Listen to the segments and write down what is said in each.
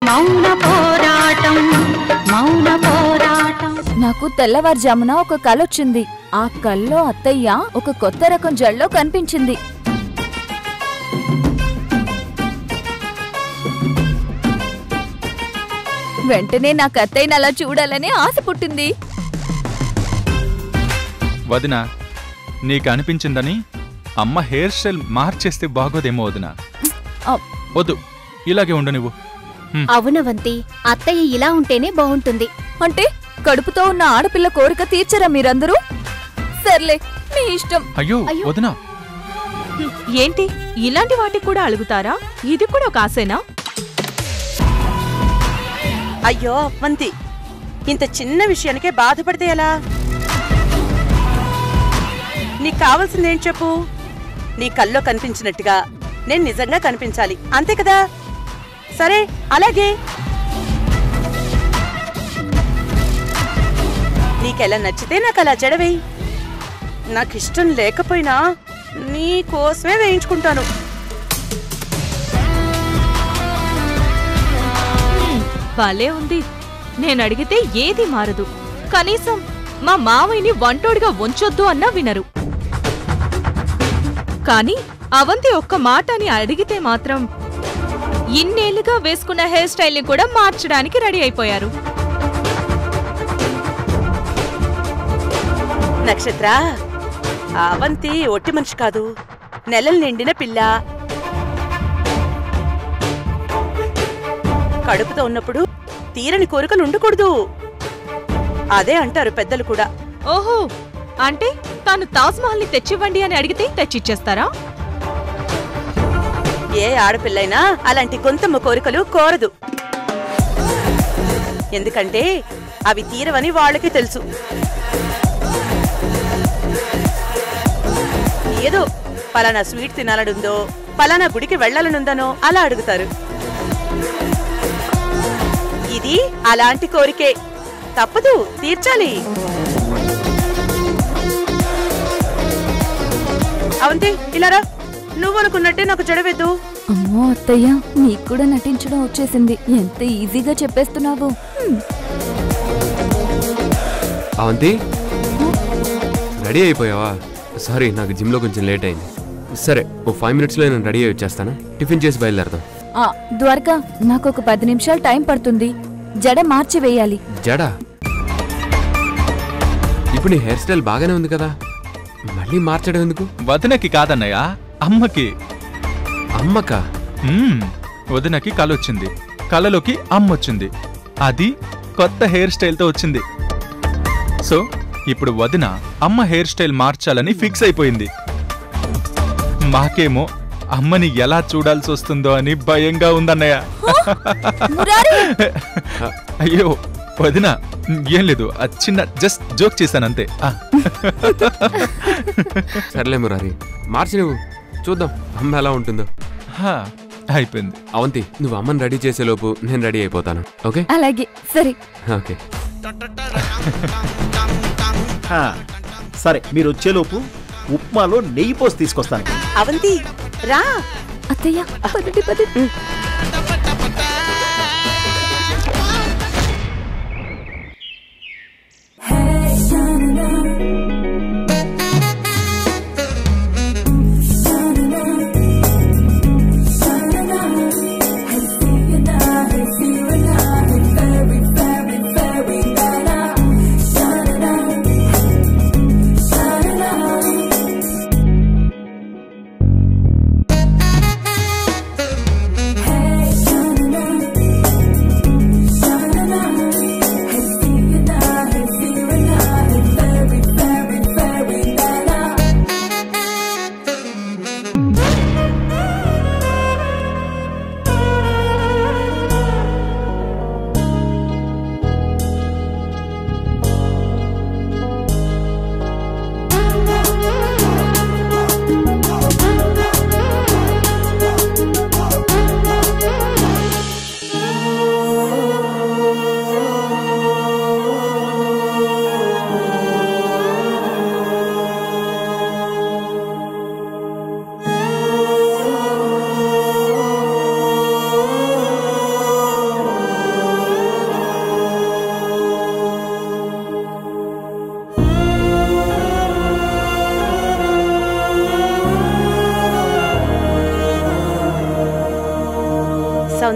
మౌన పోరాటం మౌన పోరాటం. నాకు తెల్లవారుజామున ఒక కలొచ్చింది. ఆ కల్లో అత్తయ్య ఒక కొత్త రకం జల్లో కనిపించింది. వెంటనే నాకు అత్తయ్యని అలా చూడాలని ఆశ పుట్టింది. వదినా, నీకు అనిపించిందని అమ్మ హెయిర్ స్టైల్ మార్చేస్తే బాగోదేమో వదినా. వద్దు, ఇలాగే ఉండు నువ్వు. అవునవంతి, అత్తయ్య ఇలా ఉంటేనే బాగుంటుంది. అంటే కడుపుతో ఉన్న ఆడపిల్ల కోరిక తీర్చరా మీరందరూ? సర్లే, మీ ఇష్టం. అయ్యో వదినా, ఏంటి ఇలాంటి వాటికి కూడా అలుగుతారా? ఇది కూడా ఒక ఆశేనా? అయ్యో అవంతి, ఇంత చిన్న విషయానికే బాధపడితే ఎలా? నీకు కావాల్సిందేం చెప్పు? నీ కల్లో కనిపించినట్టుగా నేను నిజంగా కనిపించాలి, అంతే కదా? సరే, అలాగే. నీకెలా నచ్చితే నాకు అలా జడవేయి. నాకిష్టం లేకపోయినా నీ కోసమే వేయించుకుంటాను. భలే ఉంది. నేనడిగితే ఏది మారదు. కనీసం మా మావయ్యని వంటోడిగా ఉంచొద్దు అన్నా వినరు. కాని అవంతి ఒక్క మాట అని అడిగితే మాత్రం ఇన్నేళ్లుగా వేసుకున్న హెయిర్ స్టైల్ని కూడా మార్చడానికి రెడీ అయిపోయారు. నక్షత్ర, అవంతి ఒట్టి మనిషి కాదు, నెలలు నిండిన పిల్ల. కడుపుతో ఉన్నప్పుడు తీరని కోరికలు ఉండకూడదు. అదే అంటారు పెద్దలు కూడా. ఓహో, అంటే తాను తాజ్ మహల్ ని తెచ్చివ్వండి అని అడిగితే తెచ్చిచ్చేస్తారా? ఏ ఆడపిల్లైనా అలాంటి కొంతమ్మ కోరికలు కోరదు. ఎందుకంటే అవి తీరవని వాళ్ళకి తెలుసు. ఏదో పలానా స్వీట్ తినాలనుందో, పలానా గుడికి వెళ్లాలనుందనో అలా అడుగుతారు. ఇది అలాంటి కోరికే, తప్పదు, తీర్చాలి. అవంతి, ఇలారా. నువ్వు అనుకున్నట్టే నాకు జడవేద్దు. అమ్మో అత్తయ్య, నీకు కూడా నటించడం వచ్చేసింది. ఎంత ఈజీగా చెప్పేస్తున్నావు. అవంతి, రెడీ అయిపోయావా? సారీ, నాకు జిమ్లో కొంచెం లేట్ అయింది. సరే, ఓ 5 minutesలో నేను రెడీ అయ్యి వచ్చేస్తాను. టిఫిన్ చేసి బయలుదేరదాం. ద్వారకా, నాకు ఒక 10 నిమిషాలు టైం పడుతుంది. జడ మార్చి వేయాలి. జడ? ఇప్పుడు నీ హెయిర్ స్టైల్ బాగానే ఉంది కదా, మళ్ళీ మార్చడం ఎందుకు? వదినకి కాదన్నయ్య, అమ్మకి. అమ్మకా? వదినకి కలొచ్చింది, కలలోకి అమ్మొచ్చింది. అది కొత్త హెయిర్ స్టైల్తో వచ్చింది. సో ఇప్పుడు వదిన అమ్మ హెయిర్ స్టైల్ మార్చాలని ఫిక్స్ అయిపోయింది. మాకేమో అమ్మని ఎలా చూడాల్సి వస్తుందో అని భయంగా ఉందన్నయ్య. అయ్యో వదిన, ఏం లేదు, చిన్న జస్ట్ జోక్ చేశానంతే. సర్లే మురారి, మార్చి నువ్వు, చూద్దాం అమ్మ ఎలా ఉంటుందో. అయిపోయింది. అవంతి, నువ్వు అమ్మని రెడీ చేసేలోపు నేను రెడీ అయిపోతాను. ఓకే? అలాగే, సరే. ఓకే. సరే, మీరు వచ్చేలోపు ఉప్మాలో నెయ్యి పోసి తీసుకొస్తాను. అవంతి రా. అత్తయ్య, పదండి పదండి.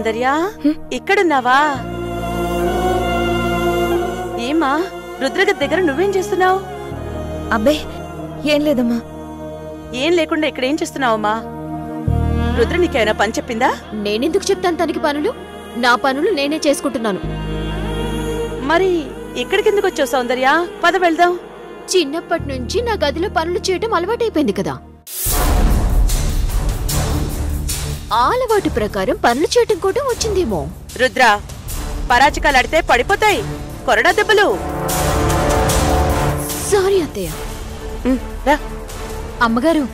సౌందర్య ఇక్కడున్నావా? ఏమా రుద్రగద్ దగ్గర నువ్వేం చేస్తున్నావు? అబ్బే ఏం లేదమ్మా. ఏం లేకుండా ఇక్కడ ఏం చేస్తున్నావమ్మా? రుద్ర నీకేమైనా పని చెప్పిందా? నేనెందుకు చెప్తాను తనకి పనులు? నా పనులు నేనే చేసుకుంటున్నాను. మరి ఇక్కడికెందుకు వచ్చావు సౌందర్య? పద వెళ్దాం. చిన్నప్పటి నుంచి నా గదిలో పనులు చేయటం అలవాటైపోయింది కదా. ఆ అలవాటు ప్రకారం పనులు చేయటం కూడా వచ్చిందేమో. రుద్ర, పరాచికాలాడితే పడిపోతాయి కొరడా దెబ్బలు. సారీ అత్తయ్య. రా. అమ్మగారు,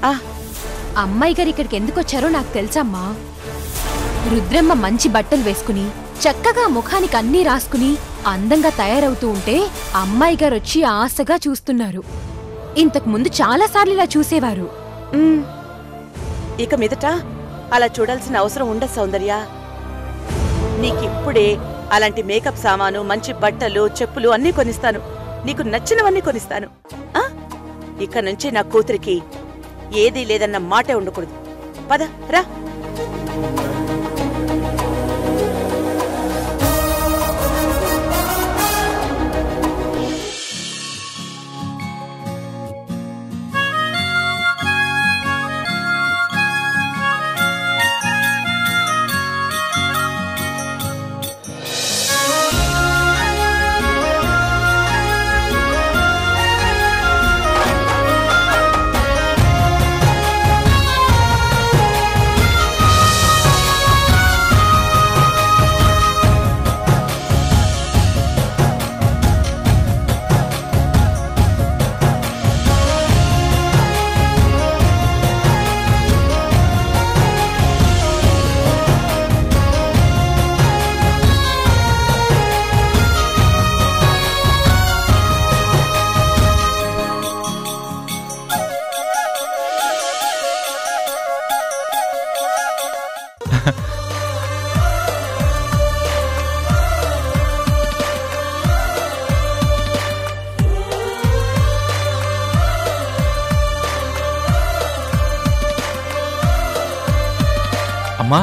అమ్మాయి గారు ఇక్కడికి ఎందుకు వచ్చారో నాకు తెలుసమ్మా. రుద్రమ్మ మంచి బట్టలు వేసుకుని చక్కగా ముఖానికి అన్నీ రాసుకుని అందంగా తయారవుతూ ఉంటే అమ్మాయి గారు వచ్చి ఆశగా చూస్తున్నారు. ఇంతకు ముందు చాలాసార్లు ఇలా చూసేవారు. ఇక మీదట అలా చూడాల్సిన అవసరం ఉండదు సౌందర్య. నీకిప్పుడే అలాంటి మేకప్ సామాను, మంచి బట్టలు, చెప్పులు అన్నీ కొనిస్తాను. నీకు నచ్చినవన్నీ కొనిస్తాను. ఇక నుంచి నా కూతురికి ఏదీ లేదన్న మాటే ఉండకూడదు. పద రా. అమ్మా,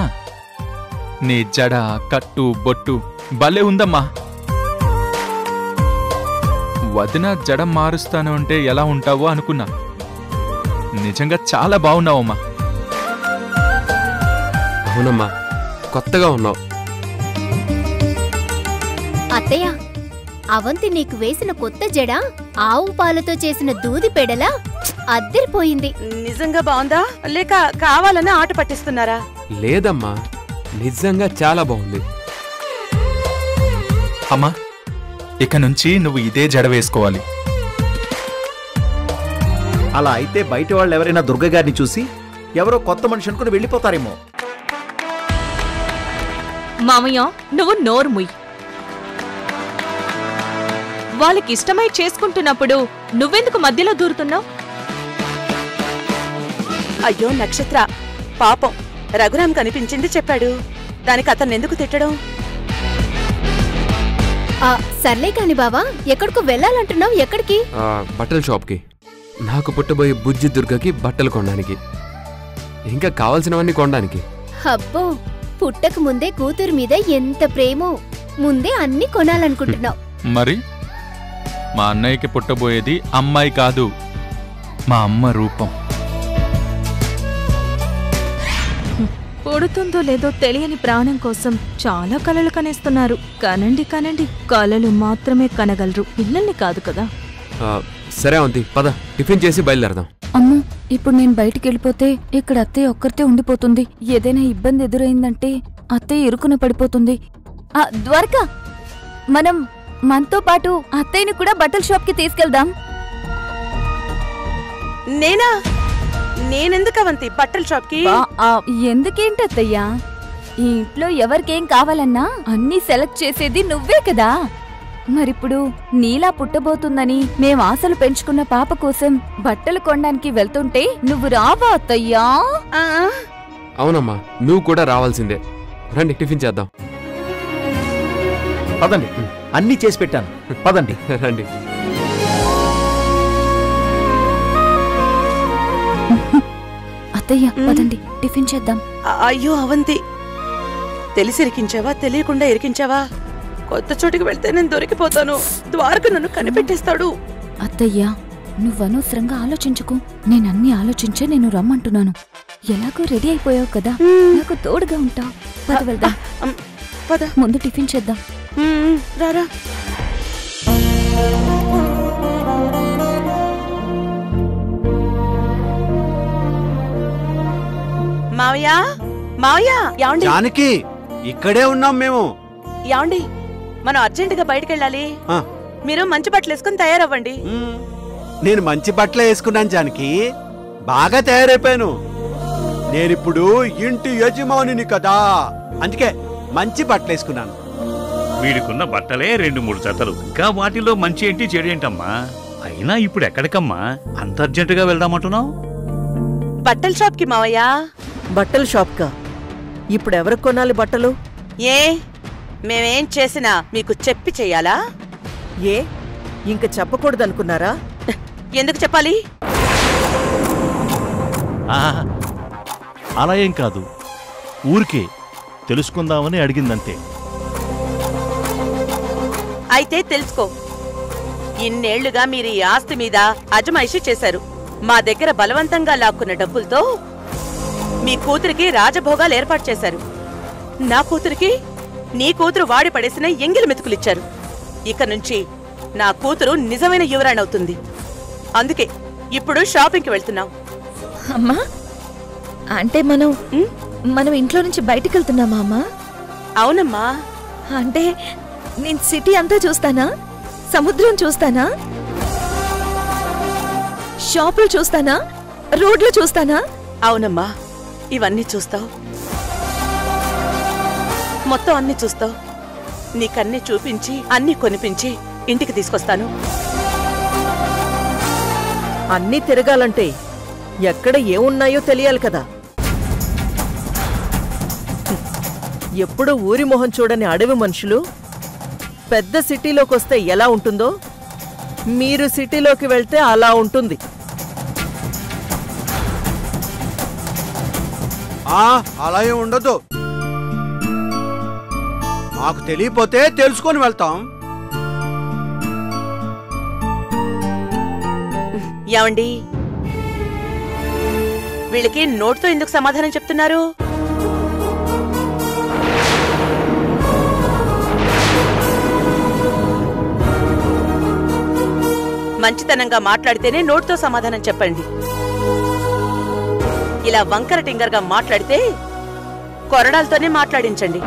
నీ జడ, కట్టు, బొట్టు భలే ఉందమ్మా. వదిన జడ మారుస్తాను అంటే ఎలా ఉంటావో అనుకున్నా. నిజంగా చాలా బాగున్నావమ్మా. అవునమ్మా, కొత్తగా ఉన్నావు. అత్తయ్య, అవంతి నీకు వేసిన కొత్త జడ ఆవు పాలతో చేసిన దూది పెడలా అద్దరిపోయింది. నిజంగా బాగుందా లేక కావాలని ఆట పట్టిస్తున్నారా? లేదమ్మా, నిజంగా చాలా బాగుంది. అమ్మా, ఇక నుంచి నువ్వు ఇదే జడ వేసుకోవాలి. అలా అయితే బయట వాళ్ళు ఎవరైనా దుర్గ గారిని చూసి ఎవరో కొత్త మనిషి అనుకుని వెళ్ళిపోతారేమో. మామయ్య, నువ్వు నోర్ముయ్. వాళ్ళకిష్టమై చేసుకుంటున్నప్పుడు నువ్వెందుకు మధ్యలో దూరుతున్నావు? అయ్యో నక్షత్ర, పాపం రఘురాం కనిపించింది చెప్పాడు. దానికి అతన్ని ఎందుకు తిట్టడం? సర్లే కాని బావా, ఎక్కడికో వెళ్ళాలంటున్నావు. ఎక్కడికి? బట్టల షాప్కి. నాకు పుట్టబోయే బుజ్జి దుర్గకి బట్టలు కొనడానికి, ఇంకా కావాల్సినవన్నీ కొనడానికి. అబ్బో, పుట్టక ముందే కూతురు మీద ఎంత ప్రేమో. ముందే అన్ని కొనాలనుకుంటున్నావు. మరి మా అన్నయ్యకి పుట్టబోయేది అమ్మాయి కాదు, మా అమ్మ రూపం. పుడుతుందో లేదో తెలియని ప్రాణం కోసం చాలా కలలు కనేస్తున్నారు. కనండి కనండి, కలలు మాత్రమే కనగలరు, పిల్లల్ని కాదు కదా. సరే అవంతి, పద టిఫిన్ చేసి బయలుదేరదాం. అమ్మో, ఇప్పుడు నేను బయటికి వెళ్ళిపోతే ఇక్కడ అత్తయ్య ఒక్కరితే ఉండిపోతుంది. ఏదైనా ఇబ్బంది ఎదురైందంటే అత్తయ్య ఇరుకున పడిపోతుంది. ద్వారకా, మనం మనతో పాటు అత్తయ్యని కూడా బట్టల షాప్కి తీసుకెళ్దాం. నేనా? నేనెందుకు అవంతి బట్టల షాప్కి? ఎందుకేంటత్తయ్యా, ఈ ఇంట్లో ఎవరికేం కావాలన్నా అన్నీ సెలెక్ట్ చేసేది నువ్వే కదా. మరిప్పుడు నీలా పుట్టబోతుందని మేం ఆశలు పెంచుకున్న పాప కోసం బట్టలు కొనడానికి వెళ్తుంటే నువ్వు రావా అత్తయ్యా? అవునమ్మా, నువ్వు కూడా రావాల్సిందే. రండి టిఫిన్ చేద్దాం. పదండి, అన్నీ చేసి పెట్టాను. పదండి. రండి. అత్తయ్య, పదండి టిఫిన్ చేద్దాం. అయ్యో అవంతి, తెలిసి ఇరికించావా తెలియకుండా ఇరికించావా? కొత్త చోటికి వెళ్తే నేను దొరికిపోతాను. ద్వారక నన్ను కనిపెట్టేస్తాడు. అత్తయ్యా, నువ్వనవసరంగా ఆలోచించుకో. నేనన్నీ ఆలోచించే నేను రమ్మంటున్నాను. ఎలాగో రెడీ అయిపోయావు కదా, నాకు తోడుగా ఉంటావు. పద వెళ్దాం. పద, ముందు టిఫిన్ చేద్దాం. రారా. మావయ్య, మావయ్య, యాండి జానకి, ఇక్కడే ఉన్నాం మేము. యాండి, మనం అర్జెంటుగా బయటకెళ్ళాలి. ఆ, మీరు మంచి బట్టలు వేసుకుని తయారవ్వండి. నేను మంచి బట్టలే వేసుకున్నాను జానకి, బాగా తయారైపోయాను. నేనిప్పుడు ఇంటి యజమానిని కదా, అందుకే మంచి బట్టలు వేసుకున్నాను. వీడికున్న బట్టలే 2-3 జతలు, ఇంకా వాటిలో మంచి ఏంటి చెడు ఏంటమ్మా? అయినా ఇప్పుడు ఎక్కడికమ్మా అంత అర్జెంటుగా వెళ్దామంటున్నావు? బట్టల షాప్ కి మావయ్య. బట్టల షాప్ కా? ఇప్పుడు ఎవరికి కొనాలి బట్టలు? ఏ మేమేం చేసినా మీకు చెప్పి చెయ్యాలా? ఏ ఇంక చెప్పకూడదనుకున్నారా? ఎందుకు చెప్పాలి? అలా ఏం కాదు, ఊరికే తెలుసుకుందామని అడిగిందంతే. అయితే తెలుసుకో. ఇన్నేళ్లుగా మీరు ఈ ఆస్తి మీద అజమాయిషీ చేశారు. మా దగ్గర బలవంతంగా లాక్కున్న డబ్బులతో మీ కూతురికి రాజభోగాలు ఏర్పాటు చేశారు. నా కూతురికి నీ కూతురు వాడి పడేసిన ఎంగిలి మెతుకులిచ్చారు. ఇక నుంచి నా కూతురు నిజమైన యువరాణి అవుతుంది. అందుకే ఇప్పుడు షాపింగ్కి వెళ్తున్నాం. అమ్మా, అంటే మనం ఇంట్లో నుంచి బయటికి వెళ్తున్నామా అమ్మా? అవునమ్మా. అంటే నేను సిటీ అంతా చూస్తానా? సముద్రం చూస్తానా? షాపులు చూస్తానా? రోడ్లు చూస్తానా? అవునమ్మా, ఇవన్నీ చూస్తావు. మొత్తం అన్ని చూస్తావు. నీకన్నీ చూపించి అన్నీ కొనిపించి ఇంటికి తీసుకొస్తాను. అన్నీ తిరగాలంటే ఎక్కడ ఏమున్నాయో తెలియాలి కదా. ఎప్పుడు ఊరి మొహం చూడని అడవి మనుషులు పెద్ద సిటీలోకి వస్తే ఎలా ఉంటుందో, మీరు సిటీలోకి వెళ్తే అలా ఉంటుంది. అలా ఏం ఉండదు. మాకు తెలియపోతే తెలుసుకొని వెళ్తాం. ఏమండి, వీళ్ళకి నోట్తో ఎందుకు సమాధానం చెప్తున్నారు? మంచితనంగా మాట్లాడితేనే నోట్తో సమాధానం చెప్పండి. ఇలా వంకర టింగర్గా మాట్లాడితే కొరడాలతోనే మాట్లాడించండి.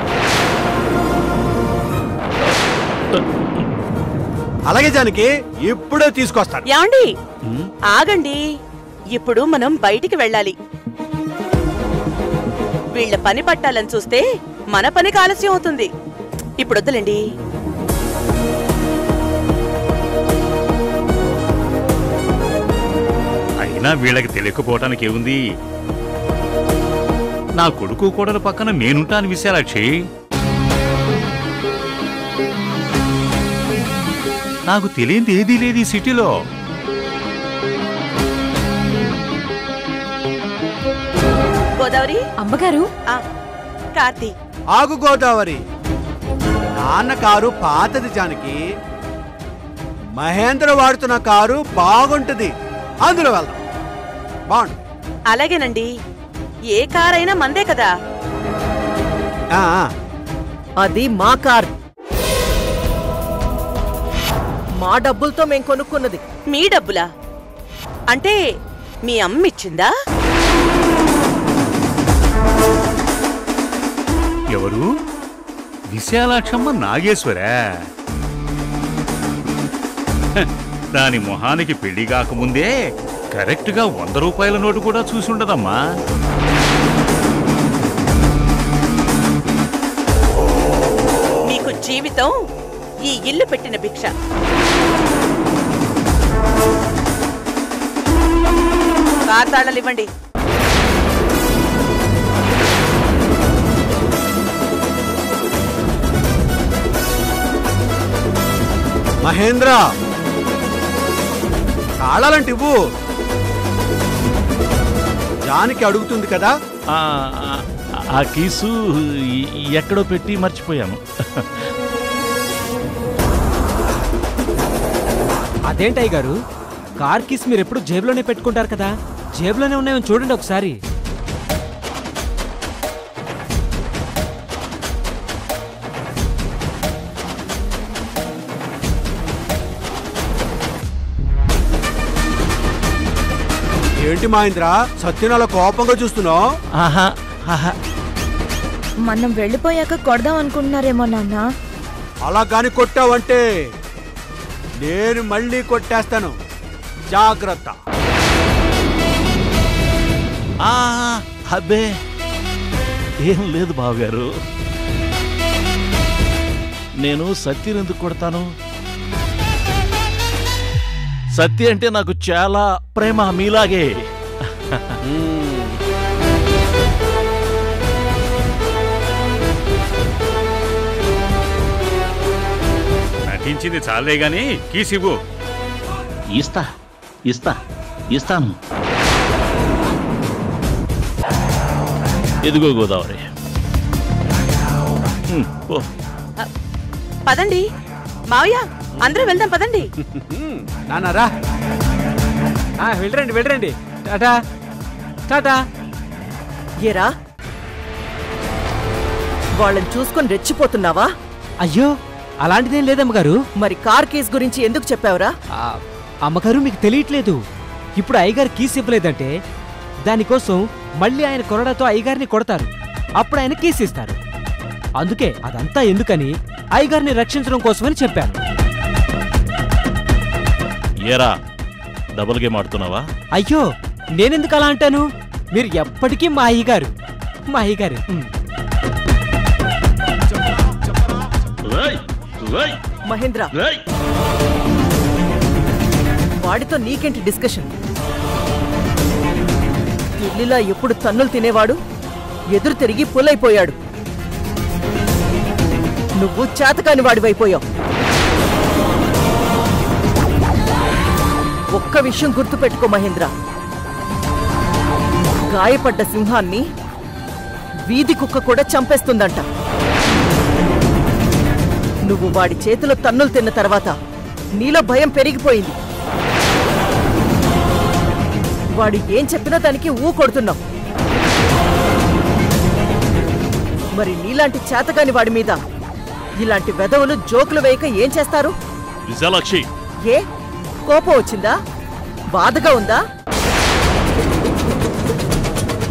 అలాగే జానకి, ఇప్పుడే తీసుకొస్తాను. ఏమండి, ఆగండి. ఇప్పుడు మనం బయటికి వెళ్ళాలి. వీళ్ళ పని పట్టాలని చూస్తే మన పనికి ఆలస్యం అవుతుంది. ఇప్పుడు వద్దులేండి. అయినా వీళ్ళకి తెలియకపోవటానికి ఏముంది? నా కొడుకు కోడల పక్కన నేనుంటాను విశాలాక్షి. నాకు తెలియంది ఏదీ లేదు ఈ సిటీలో. గోదావరి అమ్మగారు. కార్తీ, ఆగు గోదావరి. నాన్న కారు పాతది జానకి, మహేంద్ర వాడుతున్న కారు బాగుంటుంది, అందులో వెళ్దాం. బాగుంది. అలాగేనండి. ఏ కారైనా మందే కదా. అది మా కార్, మా డబ్బులతో మేం కొనుక్కున్నది. మీ డబ్బులా? అంటే మీ అమ్మ ఇచ్చిందా? ఎవరు? విశాలాక్షమ్మ నాగేశ్వరా? దాని మొహానికి పెళ్లి కాకముందే కరెక్ట్గా 100 రూపాయల నోటు కూడా చూసుండదమ్మా. మీకు జీవితం ఈ ఇల్లు పెట్టిన భిక్ష. కార్ తాళాలు ఇవ్వండి. మహేంద్ర, తాళాలంటే ఇవ్వు. జానకి అడుగుతుంది కదా. ఆ కీసు ఎక్కడో పెట్టి మర్చిపోయాను. అదేంటయ్య గారు, కార్ కీస్ మీరు ఎప్పుడు జేబులోనే పెట్టుకుంటారు కదా, జేబులోనే ఉన్నాయో చూడండి ఒకసారి. ఏంటి మహేంద్ర, సత్యనాల కోపంగా చూస్తున్నావు? మనం వెళ్ళిపోయాక కొడదాం అనుకుంటున్నారేమో నాన్న. అలా కాని కొట్టావంటే నేను మళ్ళీ కొట్టేస్తాను, జాగ్రత్త. అబ్బే ఏం లేదు బావగారు, నేను సత్యని ఎందుకు కొడతాను? సత్య అంటే నాకు చాలా ప్రేమ, మీలాగే. నటించింది చాలే గాని కీసివ్వు. ఇస్తాను. ఎదుగో గోదావరి. పదండి మావయ్య, అందరూ వెళ్దాం పదండి. నాన్నరా, వెళ్ళరండి. టాటా టాటా. ఏరా, వాళ్ళని చూసుకొని రెచ్చిపోతున్నావా? అయ్యో అలాంటిదేం లేదమ్మగారు. మరి కార్ కేస్ గురించి ఎందుకు చెప్పావురా? అమ్మగారు మీకు తెలియట్లేదు, ఇప్పుడు అయ్యగారు కీస్ ఇవ్వలేదంటే దానికోసం మళ్ళీ ఆయన కొరడాతో అయ్యగారిని కొడతారు, అప్పుడు ఆయన కీస్ ఇస్తారు. అందుకే అదంతా ఎందుకని అయ్యగారిని రక్షించడం కోసమని చెప్పాను. ఏరా, డబుల్ గేమ్ ఆడుతున్నావా? అయ్యో నేనెందుకు అలా అంటాను, మీరు ఎప్పటికీ మా అయ్యగారు. మహేంద్ర, వాడితో నీకేంటి డిస్కషన్? ఢిల్లీలో ఎప్పుడు తన్నులు తినేవాడు ఎదురు తిరిగి పుల్లైపోయాడు. నువ్వు చేతకాని వాడివైపోయావు. ఒక్క విషయం గుర్తుపెట్టుకో మహేంద్ర, గాయపడ్డ సింహాన్ని వీధి కుక్క కూడా చంపేస్తుందంట. నువ్వు వాడి చేతిలో తన్నులు తిన్న తర్వాత నీలో భయం పెరిగిపోయింది. వాడు ఏం చెప్పినా దానికి కొడుతున్నావు. మరి నీలాంటి చేతగాని వాడి మీద ఇలాంటి వెధవులు జోకులు వేయక ఏం చేస్తారు? విశాలాక్షి, ఏ కోపం వచ్చిందా? బాధగా ఉందా?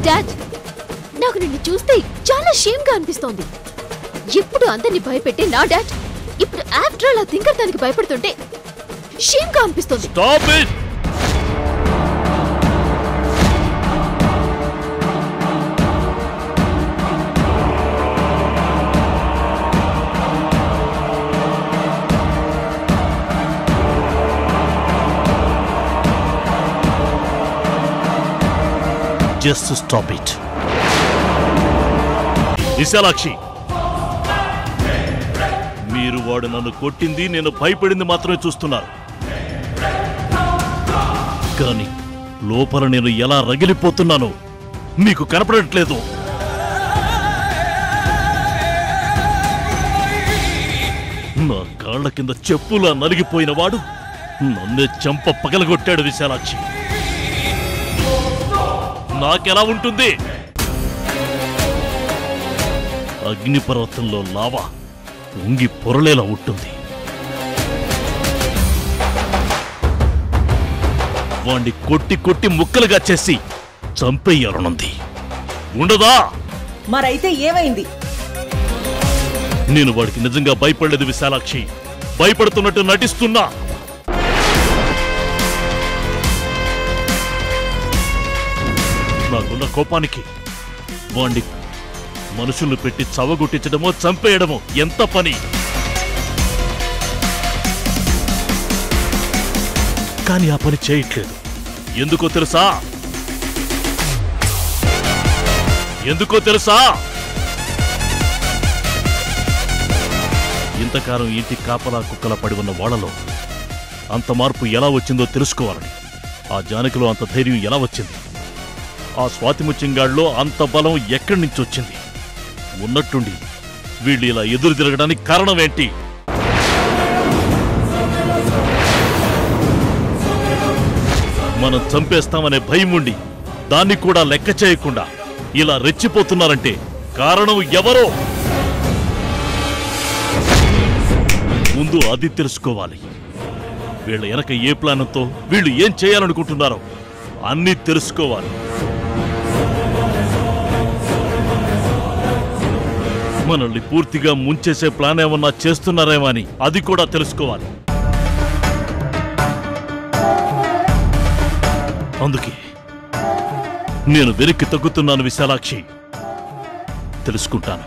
డాడ్, నాకు నిన్ను చూస్తే చాలా షేమ్ గా అనిపిస్తోంది. ఎప్పుడు అందరిని భయపెట్టే నా డాడ్ ఇప్పుడు ఆఫ్టర్ ఆల్ ఆ థింకర్ దానికి భయపడుతుంటే షేమ్ గా అనిపిస్తోంది. Stop it. Just stop it. Visalakshi, మీరు వాడు నన్ను కొట్టింది, నేను భయపడింది మాత్రమే చూస్తున్నారు. కానీ లోపల నేను ఎలా రగిలిపోతున్నానో మీకు కనపడట్లేదు. నా కాళ్ల కింద చెప్పులా నలిగిపోయిన వాడు నన్నే చెంప పగలగొట్టాడు. విశాలాక్షి, నాకెలా ఉంటుంది? అగ్నిపర్వతంలో లావా ఉంగి పొరలేలా ఉంటుంది. వాణ్ణి కొట్టి కొట్టి ముక్కలుగా చేసి చంపేయాలనుంది. ఉండదా? మరైతే ఏమైంది? నేను వాడికి నిజంగా భయపడలేదు విశాలాక్షి, భయపడుతున్నట్టు నటిస్తున్నా. నాకున్న కోపానికి వాణ్ణి మనుషులు పెట్టి చవగొట్టించడమో చంపేయడమో ఎంత పని. కానీ ఆ పని చేయట్లేదు. ఎందుకో తెలుసా? ఇంతకాలం ఇంటి కాపలా కుక్కల పడి ఉన్న వాళ్ళలో అంత మార్పు ఎలా వచ్చిందో తెలుసుకోవాలని. ఆ జానకిలో అంత ధైర్యం ఎలా వచ్చింది? ఆ స్వాతిముత్యంగాడిలో అంత బలం ఎక్కడి నుంచి వచ్చింది? ఉన్నట్టుండి వీళ్ళు ఇలా ఎదురు తిరగడానికి కారణం ఏంటి? మనం చంపేస్తామనే భయం ఉండి దాన్ని కూడా లెక్క చేయకుండా ఇలా రెచ్చిపోతున్నారంటే కారణం ఎవరో ముందు అది తెలుసుకోవాలి. వీళ్ళ వెనక ఏ ప్లాన్తో వీళ్ళు ఏం చేయాలనుకుంటున్నారో అన్నీ తెలుసుకోవాలి. మనల్ని పూర్తిగా ముంచేసే ప్లాన్ ఏమన్నా చేస్తున్నారేమో అని అది కూడా తెలుసుకోవాలి. అందుకే నేను వెనక్కి తగ్గుతున్నాను విశాలాక్షి. తెలుసుకుంటాను,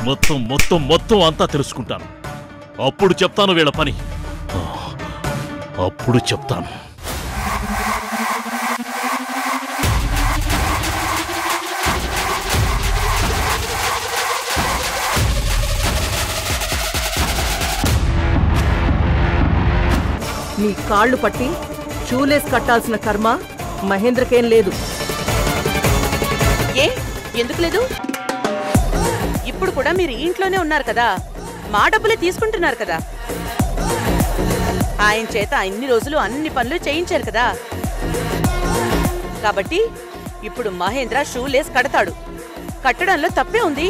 మొత్తం మొత్తం మొత్తం అంతా తెలుసుకుంటాను. అప్పుడు చెప్తాను వీళ్ళ పని. అప్పుడు చెప్తాను. మీ కాళ్ళు పట్టి షూలేస్ కట్టాల్సిన కర్మ మహేంద్రకేం లేదు. ఏ ఎందుకు లేదు? ఇప్పుడు కూడా మీరు ఇంట్లోనే ఉన్నారు కదా, మా డబ్బులే తీసుకుంటున్నారు కదా. ఆయన చేత అన్ని రోజులు అన్ని పనులు చేయించారు కదా. కాబట్టి ఇప్పుడు మహేంద్ర షూలేస్ కడతాడు. కట్టడంలో తప్పే ఉంది.